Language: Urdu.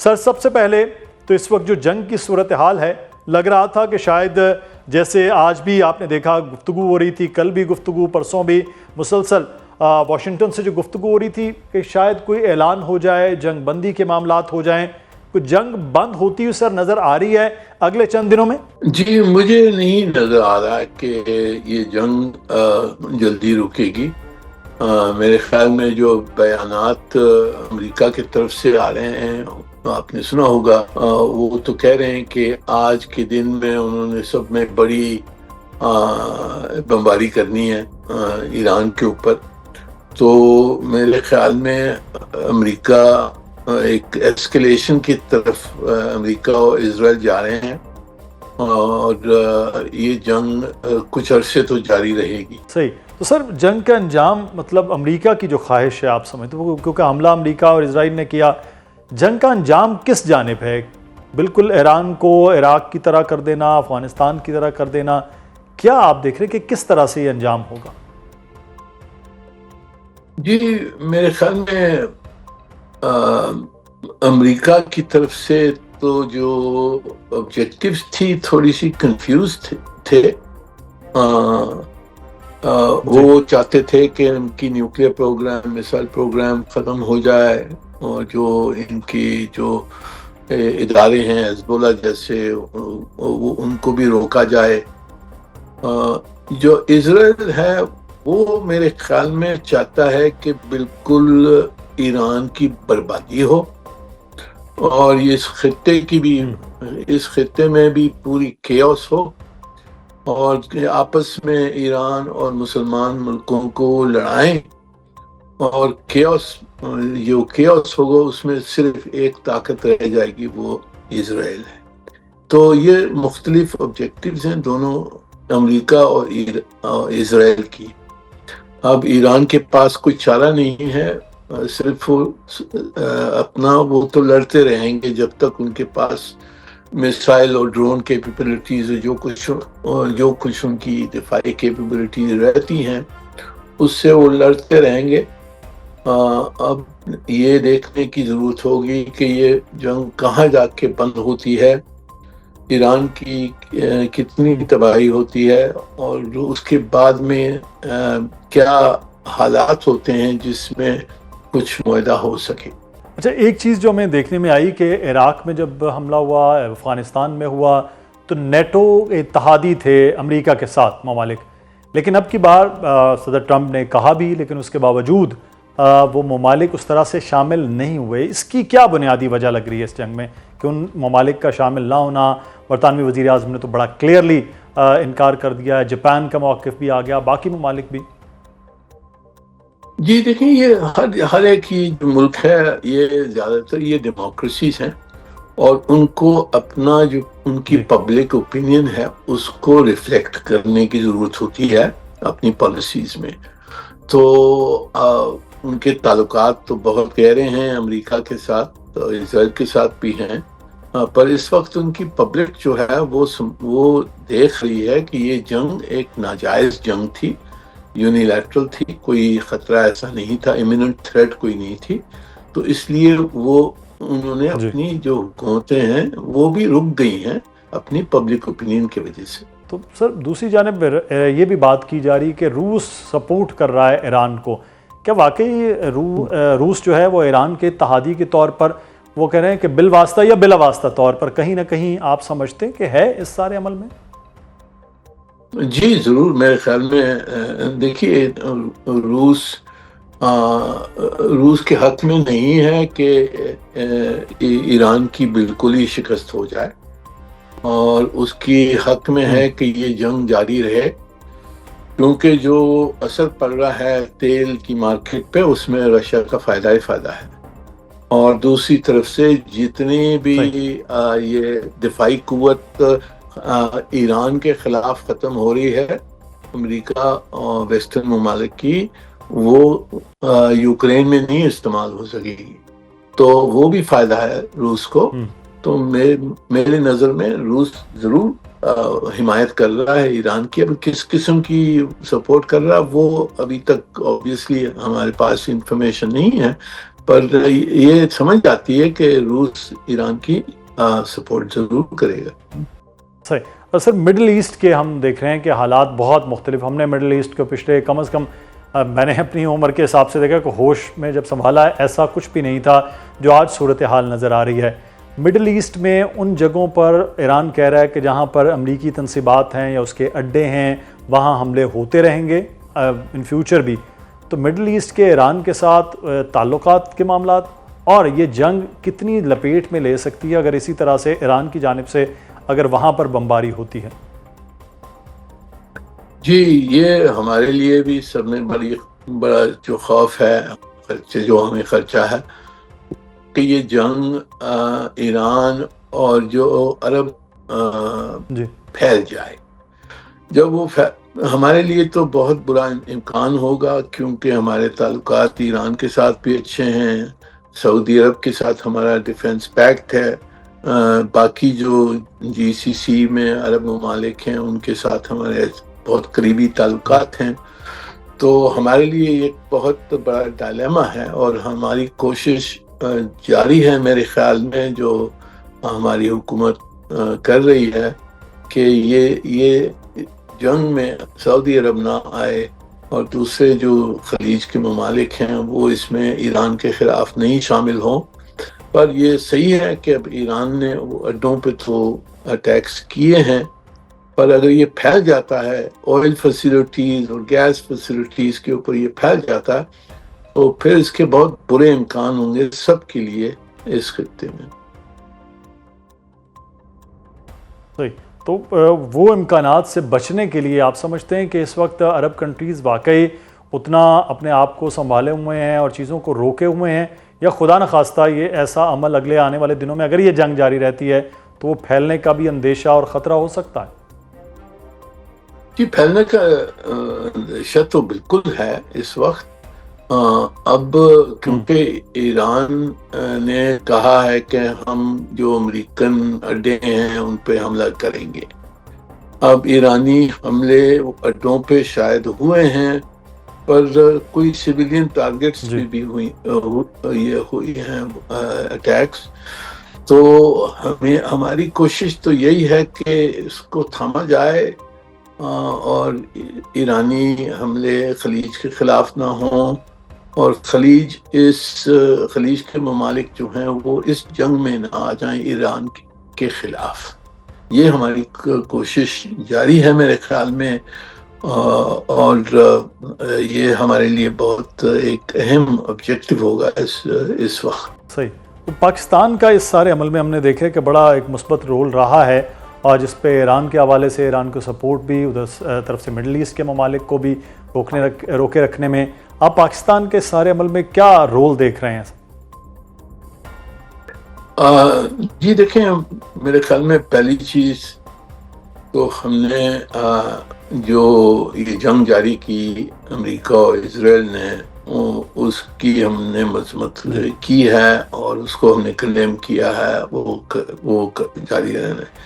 سر سب سے پہلے تو اس وقت جو جنگ کی صورتحال ہے، لگ رہا تھا کہ شاید جیسے آج بھی آپ نے دیکھا گفتگو ہو رہی تھی، کل بھی گفتگو، پرسوں بھی مسلسل واشنگٹن سے جو گفتگو ہو رہی تھی کہ شاید کوئی اعلان ہو جائے، جنگ بندی کے معاملات ہو جائیں، کوئی جنگ بند ہوتی ہوئی سر نظر آ رہی ہے اگلے چند دنوں میں؟ جی مجھے نہیں نظر آ رہا کہ یہ جنگ جلدی رکے گی۔ میرے خیال میں جو بیانات امریکہ کی طرف سے آ رہے ہیں، آپ نے سنا ہوگا، وہ تو کہہ رہے ہیں کہ آج کے دن میں انہوں نے سب میں بڑی بمباری کرنی ہے ایران کے اوپر۔ تو میرے خیال میں امریکہ ایک ایسکلیشن کی طرف امریکہ اور اسرائیل جا رہے ہیں، اور یہ جنگ کچھ عرصے تو جاری رہے گی۔ صحیح۔ تو سر جنگ کا انجام مطلب امریکہ کی جو خواہش ہے، آپ سمجھتے ہو کیونکہ حملہ امریکہ اور اسرائیل نے کیا، جنگ کا انجام کس جانب ہے؟ بالکل ایران کو عراق کی طرح کر دینا، افغانستان کی طرح کر دینا، کیا آپ دیکھ رہے ہیں کہ کس طرح سے یہ انجام ہوگا؟ جی میرے خیال میں امریکہ کی طرف سے تو جو آبجیکٹیوز تھی تھوڑی سی کنفیوز تھے۔ وہ چاہتے تھے کہ ان کی نیوکلیئر پروگرام، میسائل پروگرام ختم ہو جائے، اور جو ان کی جو ادارے ہیں حزب اللہ جیسے، ان کو بھی روکا جائے۔ جو اسرائیل ہے وہ میرے خیال میں چاہتا ہے کہ بالکل ایران کی بربادی ہو، اور اس خطے کی بھی، اس خطے میں بھی پوری کیوس ہو، اور آپس میں ایران اور مسلمان ملکوں کو لڑائیں، اور جو کیوس ہوگا اس میں صرف ایک طاقت رہ جائے گی، وہ اسرائیل ہے۔ تو یہ مختلف آبجیکٹیوز ہیں دونوں، امریکہ اور اسرائیل کی۔ اب ایران کے پاس کوئی چارہ نہیں ہے، صرف اپنا وہ تو لڑتے رہیں گے جب تک ان کے پاس میسائل اور ڈرون کیپیبلٹیز، جو کچھ ان کی دفاعی کیپیبلٹیز رہتی ہیں، اس سے وہ لڑتے رہیں گے۔ اب یہ دیکھنے کی ضرورت ہوگی کہ یہ جنگ کہاں جا کے بند ہوتی ہے، ایران کی کتنی تباہی ہوتی ہے، اور اس کے بعد میں کیا حالات ہوتے ہیں جس میں کچھ معاہدہ ہو سکے۔ اچھا، ایک چیز جو ہمیں دیکھنے میں آئی کہ عراق میں جب حملہ ہوا، افغانستان میں ہوا، تو نیٹو اتحادی تھے امریکہ کے ساتھ ممالک، لیکن اب کی بار صدر ٹرمپ نے کہا بھی، لیکن اس کے باوجود وہ ممالک اس طرح سے شامل نہیں ہوئے۔ اس کی کیا بنیادی وجہ لگ رہی ہے اس جنگ میں کہ ان ممالک کا شامل نہ ہونا؟ برطانوی وزیر اعظم نے تو بڑا کلیئرلی انکار کر دیا ہے، جاپان کا موقف بھی آ گیا، باقی ممالک بھی۔ جی دیکھیں، یہ ہر ایک ہی جو ملک ہے، یہ زیادہ تر یہ ڈیموکریسیز ہیں، اور ان کو اپنا جو ان کی پبلک اوپینین ہے اس کو ریفلیکٹ کرنے کی ضرورت ہوتی ہے اپنی پالیسیز میں۔ تو ان کے تعلقات تو بہت گہرے ہیں امریکہ کے ساتھ، اسرائیل کے ساتھ بھی ہیں، پر اس وقت ان کی پبلک جو ہے وہ دیکھ رہی ہے کہ یہ جنگ ایک ناجائز جنگ تھی، یونیلیٹرل تھی، کوئی خطرہ ایسا نہیں تھا، امیوننٹ تھریٹ کوئی نہیں تھی۔ تو اس لیے انہوں نے اپنی جو حکومتیں ہیں وہ بھی رک گئی ہیں اپنی پبلک اوپینین کی وجہ سے۔ تو سر دوسری جانب یہ بھی بات کی جا رہی کہ روس سپورٹ کر رہا ہے ایران کو، کیا واقعی روس جو ہے وہ ایران کے اتحادی کے طور پر وہ کہہ رہے ہیں کہ بالواسطہ یا بلا واسطہ طور پر کہیں نہ کہیں آپ سمجھتے ہیں کہ ہے اس سارے عمل میں؟ جی ضرور، میرے خیال میں دیکھیے روس کے حق میں نہیں ہے کہ ایران کی بالکل ہی شکست ہو جائے، اور اس کی حق میں ہے کہ یہ جنگ جاری رہے، کیونکہ جو اثر پڑ رہا ہے تیل کی مارکیٹ پہ اس میں رشیا کا فائدہ ہی فائدہ ہے، اور دوسری طرف سے جتنی بھی یہ دفاعی قوت ایران کے خلاف ختم ہو رہی ہے امریکہ اور ویسٹرن ممالک کی، وہ یوکرین میں نہیں استعمال ہو سکے گی، تو وہ بھی فائدہ ہے روس کو۔ تو میرے نظر میں روس ضرور حمایت کر رہا ہے ایران کی۔ اب کس قسم کی سپورٹ کر رہا ہے وہ ابھی تک obviously ہمارے پاس انفارمیشن نہیں ہے، پر یہ سمجھ آتی ہے کہ روس ایران کی سپورٹ ضرور کرے گا۔ صحیح۔ اور سر مڈل ایسٹ کے ہم دیکھ رہے ہیں کہ حالات بہت مختلف، ہم نے مڈل ایسٹ کو پچھلے کم از کم میں نے اپنی عمر کے حساب سے دیکھا کہ ہوش میں جب سنبھالا ہے ایسا کچھ بھی نہیں تھا جو آج صورتحال نظر آ رہی ہے۔ مڈل ایسٹ میں ان جگہوں پر ایران کہہ رہا ہے کہ جہاں پر امریکی تنصیبات ہیں یا اس کے اڈے ہیں وہاں حملے ہوتے رہیں گے ان فیوچر بھی۔ تو مڈل ایسٹ کے ایران کے ساتھ تعلقات کے معاملات اور یہ جنگ کتنی لپیٹ میں لے سکتی ہے اگر اسی طرح سے ایران کی جانب سے اگر وہاں پر بمباری ہوتی ہے؟ جی، یہ ہمارے لیے بھی سب میں بڑا جو خوف ہے، خرچے جو ہمیں خرچہ ہے کہ یہ جنگ ایران اور جو عرب جی پھیل جائے۔ جب وہ ہمارے لیے تو بہت برا امکان ہوگا، کیونکہ ہمارے تعلقات ایران کے ساتھ بھی اچھے ہیں، سعودی عرب کے ساتھ ہمارا ڈیفنس پیکٹ ہے، باقی جو جی سی سی میں عرب ممالک ہیں ان کے ساتھ ہمارے بہت قریبی تعلقات ہیں۔ تو ہمارے لیے ایک بہت بڑا ڈائلیما ہے، اور ہماری کوشش جاری ہے میرے خیال میں، جو ہماری حکومت کر رہی ہے کہ یہ جنگ میں سعودی عرب نہ آئے اور دوسرے جو خلیج کے ممالک ہیں وہ اس میں ایران کے خلاف نہیں شامل ہوں۔ پر یہ صحیح ہے کہ اب ایران نے وہ اڈوں پہ تو اٹیکس کیے ہیں، پر اگر یہ پھیل جاتا ہے آئل فیسلٹیز اور گیس فیسلٹیز کے اوپر یہ پھیل جاتا ہے تو پھر اس کے بہت برے امکان ہوں گے سب کے لیے اس خطے میں۔ صحیح۔ تو وہ امکانات سے بچنے کے لیے آپ سمجھتے ہیں کہ اس وقت عرب کنٹریز واقعی اتنا اپنے آپ کو سنبھالے ہوئے ہیں اور چیزوں کو روکے ہوئے ہیں، یا خدا نخواستہ یہ ایسا عمل اگلے آنے والے دنوں میں اگر یہ جنگ جاری رہتی ہے تو وہ پھیلنے کا بھی اندیشہ اور خطرہ ہو سکتا ہے؟ جی، پھیلنے کا اندیشہ تو بالکل ہے اس وقت۔ اب کیونکہ ایران نے کہا ہے کہ ہم جو امریکن اڈے ہیں ان پہ حملہ کریں گے۔ اب ایرانی حملے اڈوں پہ شاید ہوئے ہیں، پر کوئی سویلین ٹارگٹس پہ بھی ہوئی ہیں اٹیکس۔ تو ہماری کوشش تو یہی ہے کہ اس کو تھاما جائے اور ایرانی حملے خلیج کے خلاف نہ ہوں، اور خلیج کے ممالک جو ہیں وہ اس جنگ میں نہ آ جائیں ایران کے خلاف۔ یہ ہماری کوشش جاری ہے میرے خیال میں، اور یہ ہمارے لیے بہت ایک اہم آبجیکٹو ہوگا اس وقت۔ صحیح۔ تو پاکستان کا اس سارے عمل میں ہم نے دیکھا کہ بڑا ایک مثبت رول رہا ہے، اور جس پہ ایران کے حوالے سے ایران کو سپورٹ بھی ادھر طرف سے مڈل ایسٹ کے ممالک کو بھی روکے رکھنے میں، آپ پاکستان کے سارے عمل میں کیا رول دیکھ رہے ہیں؟ جی دیکھیں، میرے خیال میں پہلی چیز تو ہم نے جو یہ جنگ جاری کی امریکہ اور اسرائیل نے، اس کی ہم نے مذمت کی ہے اور اس کو ہم نے کنڈیم کیا ہے، وہ جاری رہنا ہے۔